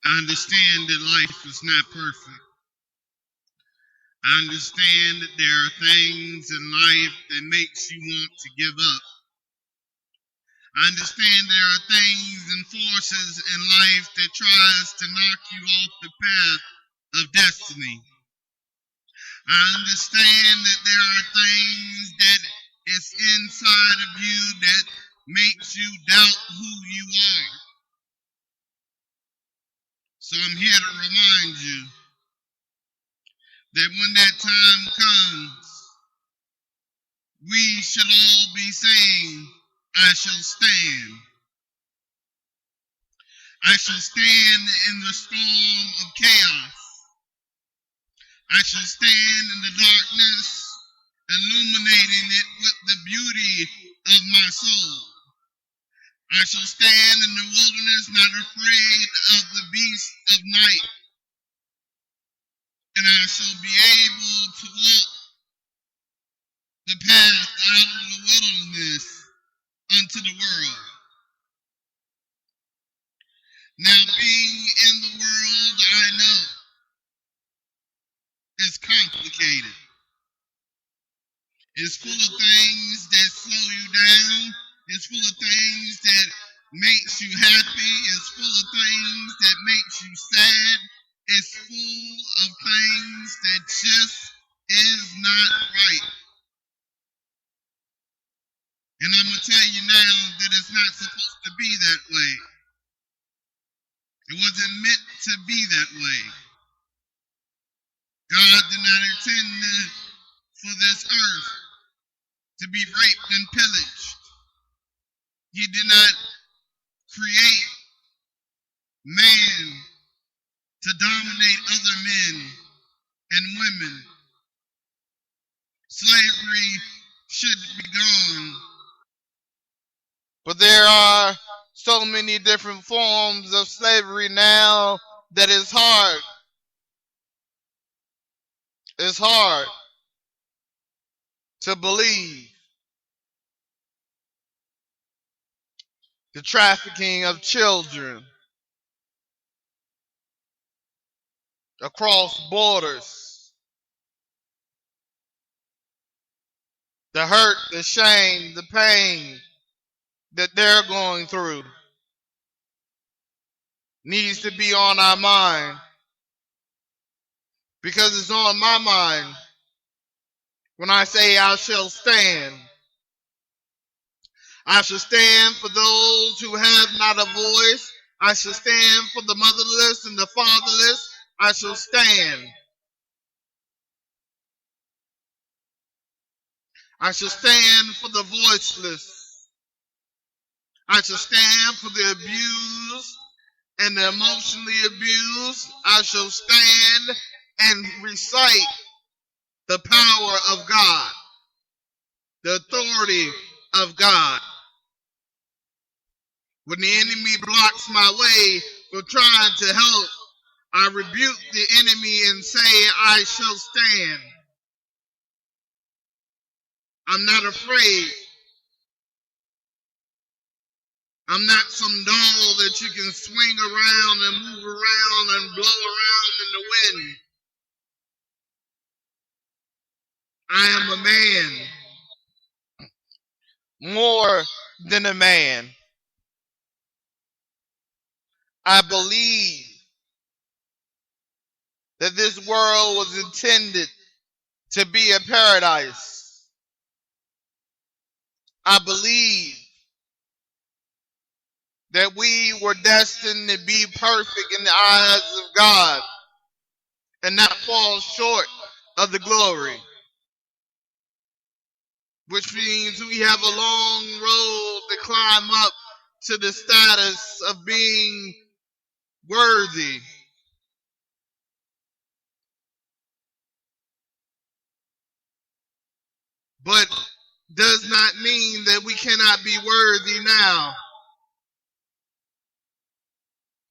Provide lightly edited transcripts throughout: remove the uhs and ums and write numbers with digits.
I understand that life is not perfect. I understand that there are things in life that makes you want to give up. I understand there are things and forces in life that tries to knock you off the path of destiny. I understand that there are things that is inside of you that makes you doubt who you are. So I'm here to remind you that when that time comes, we should all be saying, I shall stand. I shall stand in the storm of chaos. I shall stand in the darkness, illuminating it with the beauty of my soul. I shall stand in the wilderness, not afraid of the beast of night. And I shall be able to walk the path out of the wilderness unto the world. Now, being in the world, I know, is complicated. It's full of things that slow you down. It's full of things that makes you happy. It's full of things that makes you sad. It's full of things that just is not right. And I'm going to tell you now that it's not supposed to be that way. It wasn't meant to be that way. God did not intend for this earth to be raped and pillaged. He did not create man to dominate other men and women. Slavery should be gone. But there are so many different forms of slavery now that it's hard. It's hard to believe. The trafficking of children across borders, the hurt, the shame, the pain that they're going through needs to be on our mind, because it's on my mind when I say I shall stand. I shall stand for those who have not a voice. I shall stand for the motherless and the fatherless. I shall stand. I shall stand for the voiceless. I shall stand for the abused and the emotionally abused. I shall stand and recite the power of God, the authority of God. When the enemy blocks my way for trying to help, I rebuke the enemy and say, I shall stand. I'm not afraid. I'm not some doll that you can swing around and move around and blow around in the wind. I am a man, more than a man. I believe that this world was intended to be a paradise. I believe that we were destined to be perfect in the eyes of God and not fall short of the glory, which means we have a long road to climb up to the status of being worthy. But does not mean that we cannot be worthy now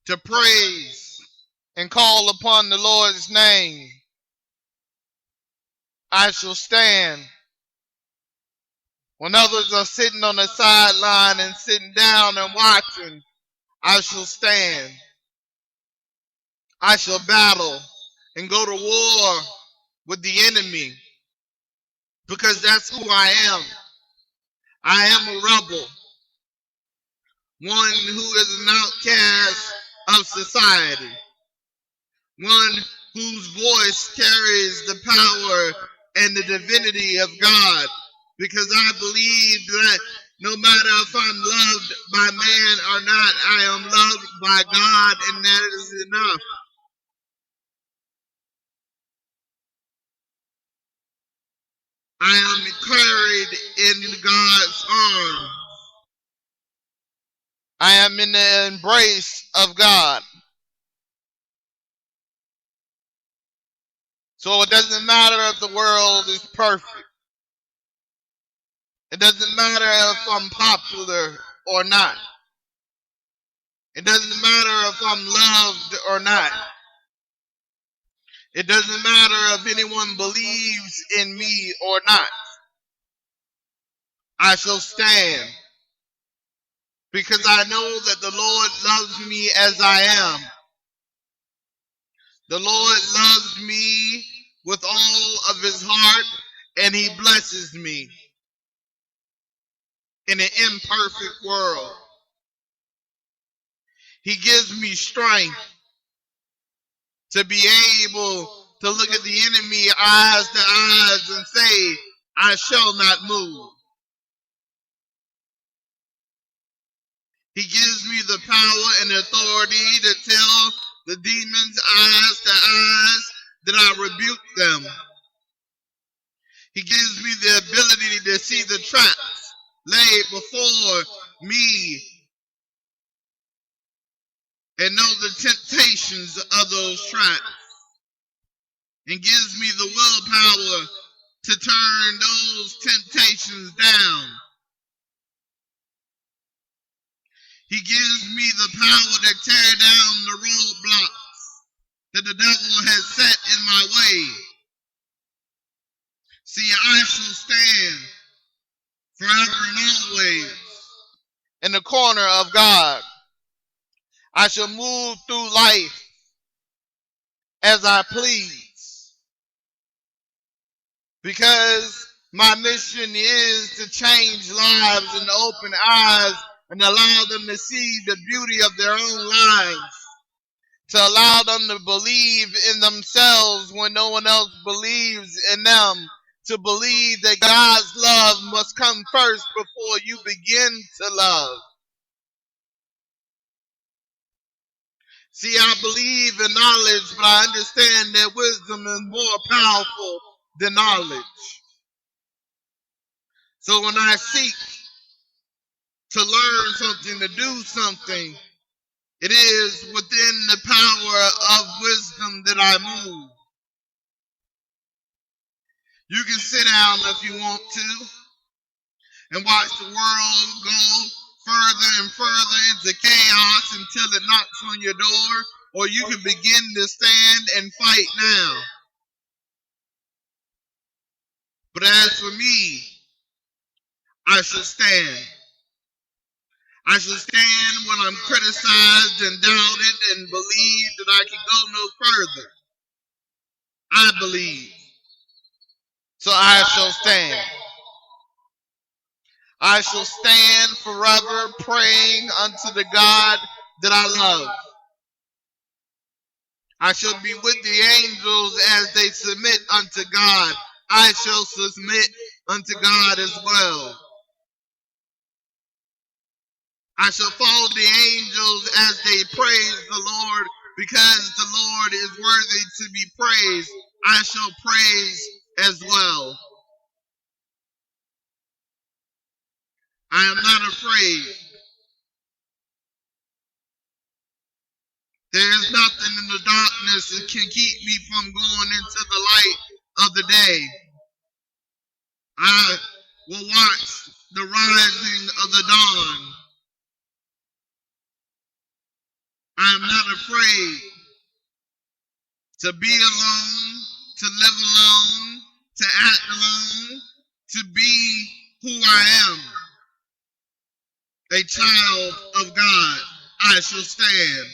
to praise and call upon the Lord's name. I shall stand. When others are sitting on the sideline and sitting down and watching, I shall stand. I shall battle and go to war with the enemy because that's who I am. I am a rebel, one who is an outcast of society, one whose voice carries the power and the divinity of God, because I believe that no matter if I'm loved by man or not, I am loved by God, and that is enough. I am carried in God's arms. I am in the embrace of God. So it doesn't matter if the world is perfect. It doesn't matter if I'm popular or not. It doesn't matter if I'm loved or not. It doesn't matter if anyone believes in me or not. I shall stand because I know that the Lord loves me as I am. The Lord loves me with all of his heart, and he blesses me in an imperfect world. He gives me strength to be able to look at the enemy eyes to eyes and say, I shall not move. He gives me the power and authority to tell the demons eyes to eyes that I rebuke them. He gives me the ability to see the traps laid before me and know the temptations of those traps, and gives me the willpower to turn those temptations down. He gives me the power to tear down the roadblocks that the devil has set in my way. See, I shall stand forever and always in the corner of God. I shall move through life as I please, because my mission is to change lives and open eyes and allow them to see the beauty of their own lives, to allow them to believe in themselves when no one else believes in them, to believe that God's love must come first before you begin to love. See, I believe in knowledge, but I understand that wisdom is more powerful than knowledge. So when I seek to learn something, to do something, it is within the power of wisdom that I move. You can sit down if you want to and watch the world go further and further into chaos until it knocks on your door, or you can begin to stand and fight now. But as for me, I shall stand. I shall stand when I'm criticized and doubted and believe that I can go no further. I believe. So I shall stand. I shall stand forever praying unto the God that I love. I shall be with the angels as they submit unto God. I shall submit unto God as well. I shall follow the angels as they praise the Lord, because the Lord is worthy to be praised. I shall praise as well. I am not afraid. There is nothing in the darkness that can keep me from going into the light of the day. I will watch the rising of the dawn. I am not afraid to be alone, to live alone, to act alone, to be who I am, a child of God. I shall stand.